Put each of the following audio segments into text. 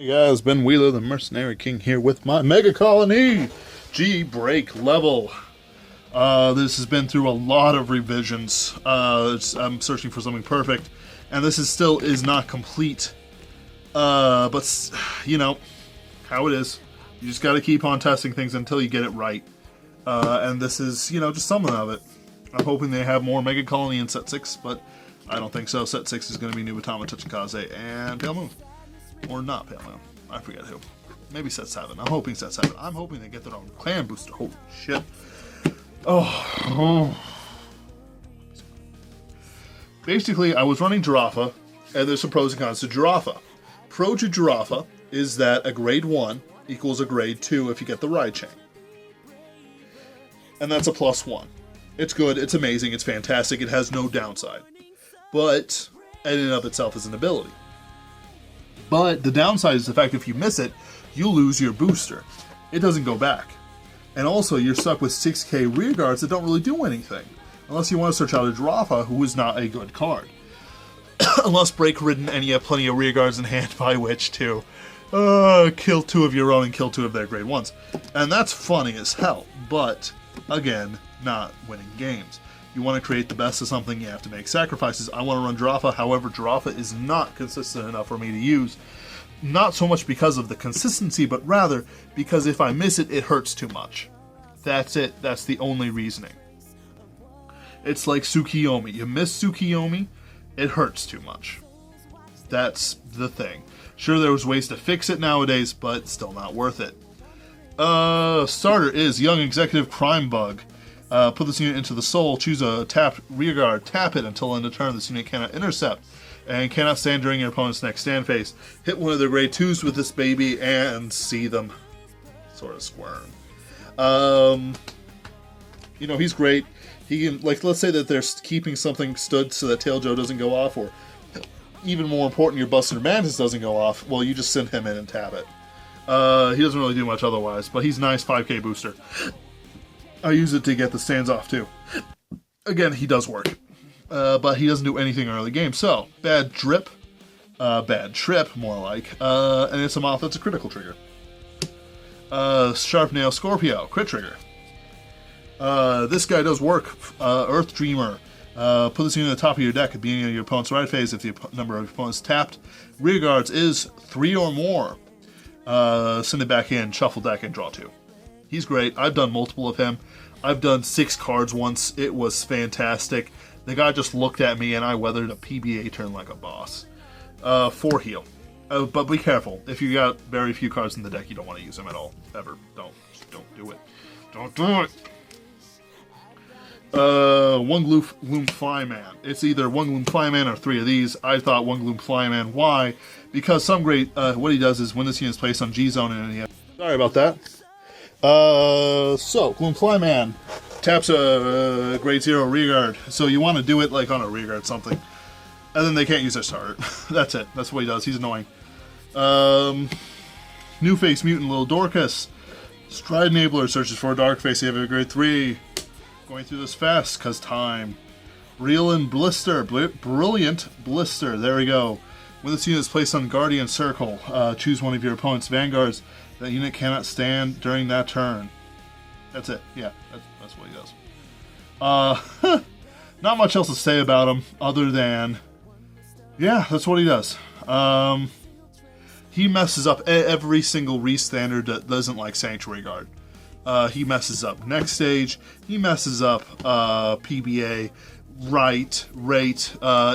guys, Ben Wheeler, the Mercenary King here with my Megacolony G-Break level. This has been through a lot of revisions. I'm searching for something perfect, and this still is not complete. But, you know, how it is. You just gotta keep on testing things until you get it right. And this is, you know, just some of it. I'm hoping they have more Megacolony in Set 6, but I don't think so. Set 6 is going to be New Atama, Tachikaze, and Pale Moon. Or not Pale Moon. I forget who. Maybe Set 7. I'm hoping Set 7. I'm hoping they get their own clan booster. Holy shit. Oh. Basically, I was running Giraffa, and there's some pros and cons to Giraffa. Pro to Giraffa is that a grade 1 equals a grade 2 if you get the ride chain. And that's a +1. It's good, it's amazing, it's fantastic, it has no downside. But, in and of itself, is an ability. But the downside is the fact if you miss it, you lose your booster. It doesn't go back. And also, you're stuck with 6k rear guards that don't really do anything. Unless you want to search out a Giraffa, who is not a good card. Unless break-ridden and you have plenty of rear guards in hand by which to kill 2 of your own and kill 2 of their grade 1s. And that's funny as hell, but, again, not winning games. You want to create the best of something, you have to make sacrifices. I want to run Giraffa, however, Giraffa is not consistent enough for me to use. Not so much because of the consistency, but rather because if I miss it, it hurts too much. That's it. That's the only reasoning. It's like Tsukiyomi. You miss Tsukiyomi, it hurts too much. That's the thing. Sure, there's ways to fix it nowadays, but still not worth it. Starter is Young Executive Crime Bug. Put this unit into the soul, choose a tapped rearguard, tap it until end of turn. This unit cannot intercept and cannot stand during your opponent's next stand phase. Hit one of their grade 2s with this baby and see them sort of squirm. You know, he's great. He can, like, let's say that they're keeping something stood so that Tailjoe doesn't go off, or even more important, your Buster Mantis doesn't go off. Well, you just send him in and tap it. He doesn't really do much otherwise, but he's nice 5k booster. I use it to get the stands off, too. Again, he does work. But he doesn't do anything early game. So, bad trip, more like. And it's a moth that's a critical trigger. Sharp Nail Scorpio, crit trigger. This guy does work. Earth Dreamer. Put this unit at the top of your deck at the beginning of your opponent's ride phase if the number of your opponents tapped. Rear guards is 3 or more. Send it back in, shuffle deck, and draw 2. He's great. I've done multiple of him. I've done 6 cards once. It was fantastic. The guy just looked at me and I weathered a PBA turn like a boss. 4 heal. But be careful. If you got very few cards in the deck, you don't want to use them at all. Ever. Don't do it. Don't do it. One Gloom Flyman. It's either One Gloom Flyman or 3 of these. I thought One Gloom Flyman. Why? Because some great, what he does is when this unit is placed on G-Zone and he has... Sorry about that. So, Gloom Flyman taps a grade 0 rearguard. So you want to do it like on a rearguard something. And then they can't use their starter. That's it. That's what he does. He's annoying. New Face Mutant Little Dorcas. Stride Enabler searches for a Darkface. You have a grade 3. Going through this fast, cause time. Real and Blister. Brilliant Blister. There we go. When this unit is placed on Guardian Circle, choose one of your opponent's Vanguards. That unit cannot stand during that turn. That's it. Yeah, that's what he does. Not much else to say about him other than, yeah, that's what he does. He messes up every single re-standard that doesn't like Sanctuary Guard. He messes up next stage. He messes up PBA, rate,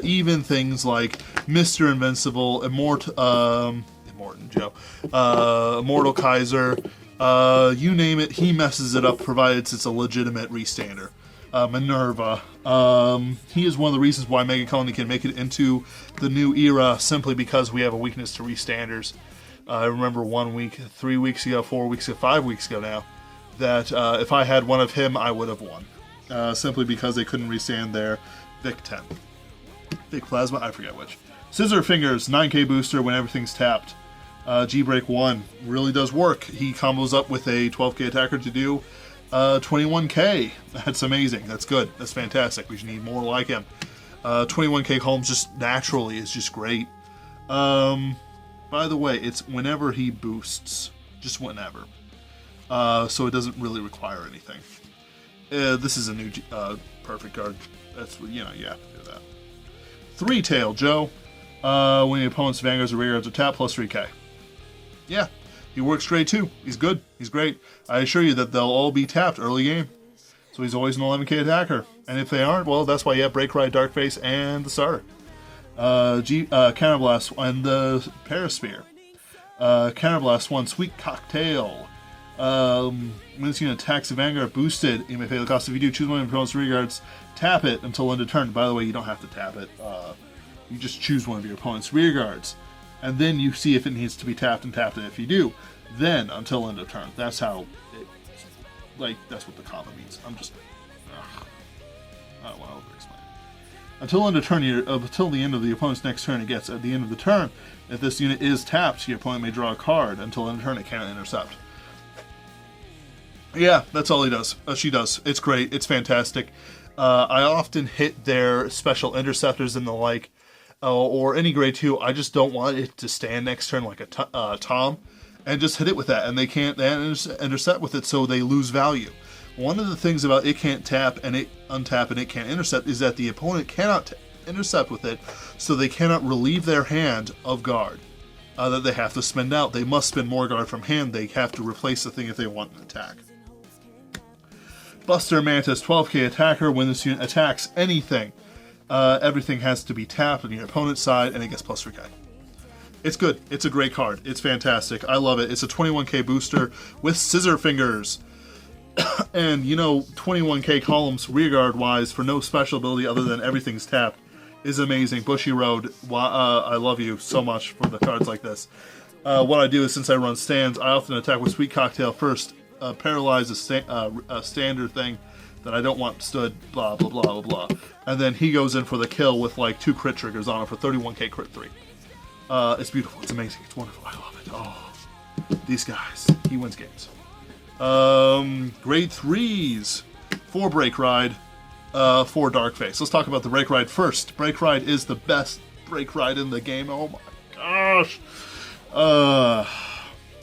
even things like Mr. Invincible, Immortal Kaiser, you name it, he messes it up provided it's a legitimate restander. Minerva. He is one of the reasons why Megacolony can make it into the new era simply because we have a weakness to restanders. I remember 1 week, 3 weeks ago, 4 weeks ago, 5 weeks ago now, that if I had one of him, I would have won. Simply because they couldn't restand their Vic 10. Vic Plasma, I forget which. Scissor Fingers, 9k booster when everything's tapped. G-Break 1 really does work. He combos up with a 12k attacker to do 21k. That's amazing. That's good. That's fantastic. We should need more like him. 21k Holmes just naturally is just great. By the way, it's whenever he boosts. Just whenever. So it doesn't really require anything. This is a new perfect card. That's, you know, you have to do that. Three-Tail Joe. When the opponent's Vanguards or Rearguards are tapped, plus 3k. Yeah, he works great too. He's good. He's great. I assure you that they'll all be tapped early game. So he's always an 11k attacker. And if they aren't, well, that's why you have Break Ride, Darkface, and the starter. Counterblast and the Parasphere. Counterblast 1, Sweet Cocktail. When this unit attacks the Vanguard boosted, you may pay the cost. If you do, choose one of your opponent's rearguards, tap it until end of turn. By the way, you don't have to tap it. You just choose one of your opponent's rearguards. And then you see if it needs to be tapped and tapped it. If you do, then until end of turn. That's how it, like, that's what the combo means. I don't want to over-explain. Until end of turn, until the end of the opponent's next turn, it gets at the end of the turn. If this unit is tapped, your opponent may draw a card. Until end of turn, it cannot intercept. Yeah, that's all he does. She does. It's great. It's fantastic. I often hit their special interceptors and the like, or any grade 2. I just don't want it to stand next turn like a Tom, and just hit it with that, and they can't intercept with it, so they lose value. One of the things about it can't tap and it untap and it can't intercept is that the opponent cannot intercept with it, so they cannot relieve their hand of guard that they have to spend out. They must spend more guard from hand. They have to replace the thing if they want an attack. Buster Mantis, 12k attacker. When this unit attacks anything, everything has to be tapped on your opponent's side, and it gets plus 3k. It's good. It's a great card. It's fantastic. I love it. It's a 21k booster with scissor fingers. And, you know, 21k columns rearguard-wise for no special ability other than everything's tapped is amazing. Bushy Road, I love you so much for the cards like this. What I do is, since I run stands, I often attack with Sweet Cocktail first. Paralyze a standard thing that I don't want stood, blah, blah, blah, blah, blah. And then he goes in for the kill with like 2 crit triggers on it for 31k crit 3. It's beautiful. It's amazing. It's wonderful. I love it. Oh, these guys. He wins games. Grade 3s. 4 Break Ride, 4 Darkface. Let's talk about the Break Ride first. Break Ride is the best Break Ride in the game. Oh my gosh.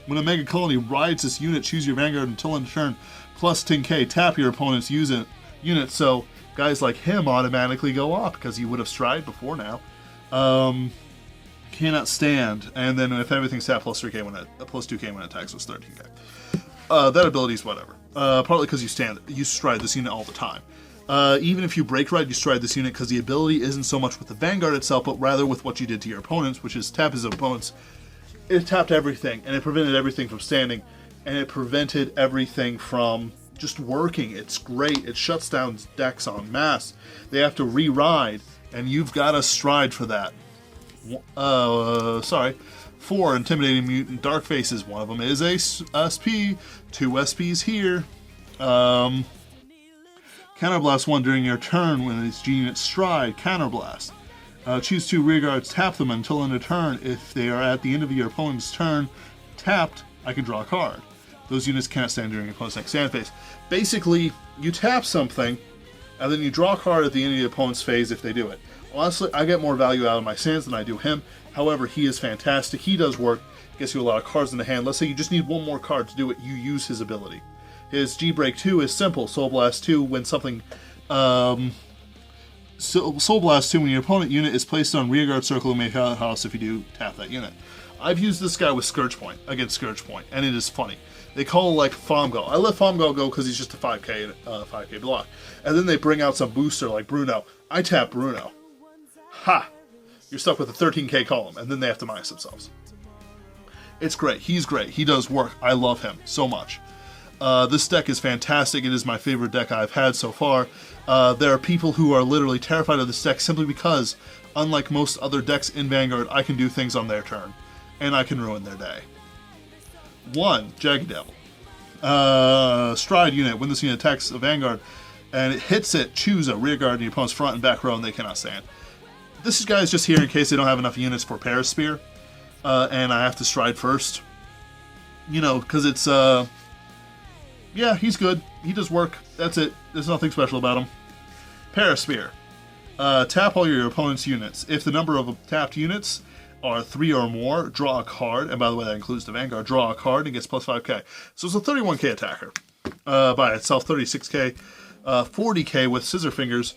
When a Megacolony rides this unit, choose your Vanguard until end of turn, plus 10k, tap your opponent's unit, so guys like him automatically go off, because he would have stride before now. Cannot stand, and then if everything's tapped, plus 3k when plus 2k when it attacks was 13k. That ability's whatever. Partly because you stride this unit all the time. Even if you Break Ride, you stride this unit because the ability isn't so much with the Vanguard itself, but rather with what you did to your opponents, which is tap his opponents. It tapped everything, and it prevented everything from standing, and it prevented everything from just working. It's great. It shuts down decks en masse. They have to re-ride, and you've got to stride for that. 4 Intimidating Mutant Darkfaces. One of them is a SP. 2 SPs here. Counterblast 1 during your turn when its unit stride. Counterblast. Choose 2 rearguards, tap them until end of turn. If they are at the end of your opponent's turn tapped, I can draw a card. Those units cannot stand during your opponent's next stand phase. Basically, you tap something, and then you draw a card at the end of the opponent's phase if they do it. Honestly, I get more value out of my stands than I do him. However, he is fantastic. He does work. Gets you a lot of cards in the hand. Let's say you just need one more card to do it. You use his ability. His G-Break 2 is simple. Soul Blast 2 when something... Soul Blast 2 when your opponent unit is placed on rearguard circle and may fail at house if you do tap that unit. I've used this guy with Scourge Point, against Scourge Point, and it is funny. They call it like Fomgal. I let Fomgal go because he's just a 5k block. And then they bring out some booster like Bruno. I tap Bruno. Ha! You're stuck with a 13k column, and then they have to minus themselves. It's great. He's great. He does work. I love him so much. This deck is fantastic. It is my favorite deck I've had so far. There are people who are literally terrified of this deck simply because, unlike most other decks in Vanguard, I can do things on their turn, and I can ruin their day. 1. Jagged Devil. Stride unit. When this unit attacks a Vanguard and it hits it, choose a rearguard in your opponent's front and back row, and they cannot stand. This guy is just here in case they don't have enough units for Paraspear, and I have to stride first. You know, because it's... yeah, he's good. He does work. That's it. There's nothing special about him. Paraspear. Tap all your opponent's units. If the number of tapped units are 3 or more, draw a card, and by the way, that includes the Vanguard, draw a card and gets plus 5k. So it's a 31k attacker by itself, 36k, 40k with Scissor Fingers.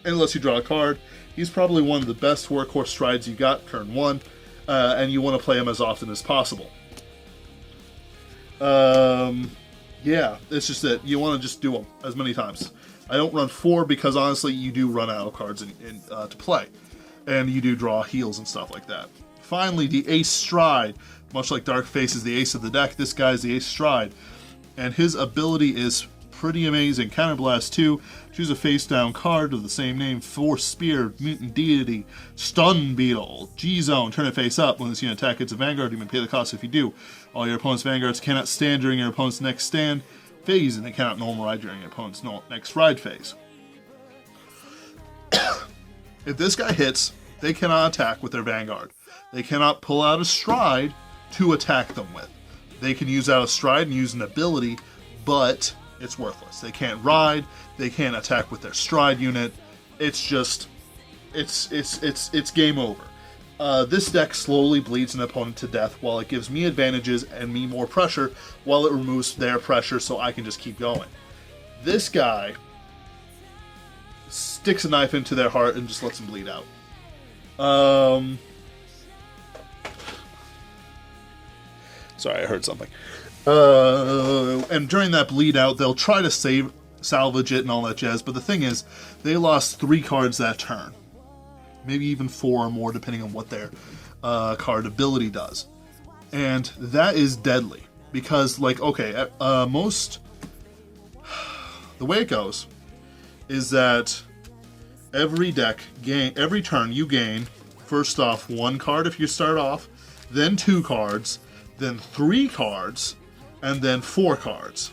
And unless you draw a card, he's probably one of the best workhorse strides you got turn 1, and you want to play him as often as possible. Yeah, it's just that you want to just do them as many times. I don't run 4 because honestly, you do run out of cards to play. And you do draw heals and stuff like that. Finally, the Ace Stride. Much like Darkface is the ace of the deck, this guy is the Ace Stride. And his ability is pretty amazing. Counterblast 2, choose a face-down card of the same name, Force Spear, Mutant Deity, Stun Beetle, G-Zone, turn it face up. When this unit attack hits a Vanguard, you may pay the cost if you do. All your opponent's Vanguards cannot stand during your opponent's next stand phase, and they cannot normal ride during your opponent's next ride phase. If this guy hits, they cannot attack with their Vanguard. They cannot pull out a stride to attack them with. They can use out a stride and use an ability, but it's worthless. They can't ride, they can't attack with their stride unit. It's just, it's game over. This deck slowly bleeds an opponent to death while it gives me advantages and me more pressure while it removes their pressure so I can just keep going. This guy sticks a knife into their heart and just lets them bleed out. Sorry, I heard something. And during that bleed out, they'll try to salvage it and all that jazz, but the thing is, they lost 3 cards that turn. Maybe even 4 or more, depending on what their card ability does. And that is deadly. Because, like, okay, the way it goes is that every turn you gain, first off, 1 card if you start off, then 2 cards, then 3 cards, and then 4 cards,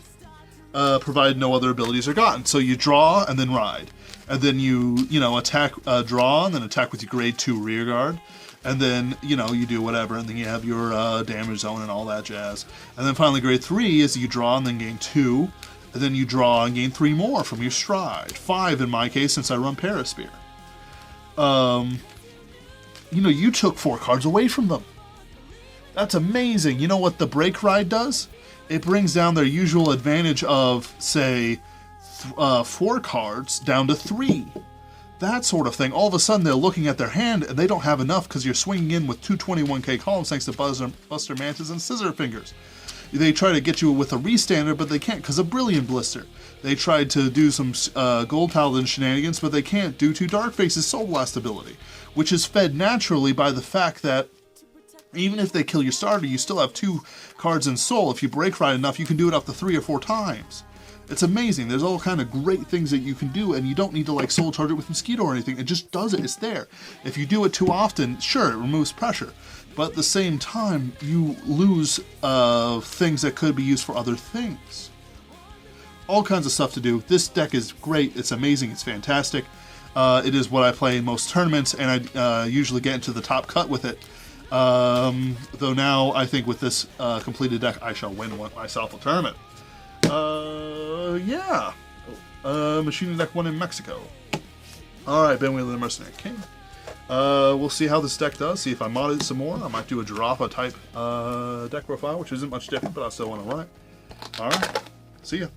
provided no other abilities are gotten. So you draw and then ride. And then you attack, draw, and then attack with your grade 2 rear guard. And then, you do whatever, and then you have your damage zone and all that jazz. And then finally grade 3 is you draw and then gain 2. And then you draw and gain 3 more from your stride. 5 in my case, since I run Paraspear. You took 4 cards away from them. That's amazing. You know what the break ride does? It brings down their usual advantage of, say, 4 cards down to 3. That sort of thing. All of a sudden, they're looking at their hand, and they don't have enough because you're swinging in with 2 21k columns thanks to Buster Mantis and Scissor Fingers. They try to get you with a restander, but they can't because of Brilliant Blister. They tried to do some Gold Paladin shenanigans, but they can't due to Darkface's Soul Blast ability, which is fed naturally by the fact that even if they kill your starter, you still have 2 cards in Soul. If you break ride enough, you can do it up to 3 or 4 times. It's amazing. There's all kind of great things that you can do, and you don't need to like soul charge it with Mosquito or anything. It just does it. It's there. If you do it too often, sure, it removes pressure. But at the same time, you lose things that could be used for other things. All kinds of stuff to do. This deck is great. It's amazing. It's fantastic. It is what I play in most tournaments, and I usually get into the top cut with it. Though now, I think with this completed deck, I shall win myself a tournament. Yeah. Machine deck 1 in Mexico. Alright, Ben Wheeler, the Mercenary King. We'll see how this deck does, see if I mod it some more. I might do a Giraffa type deck profile, which isn't much different, but I still want to run it. Alright, see ya.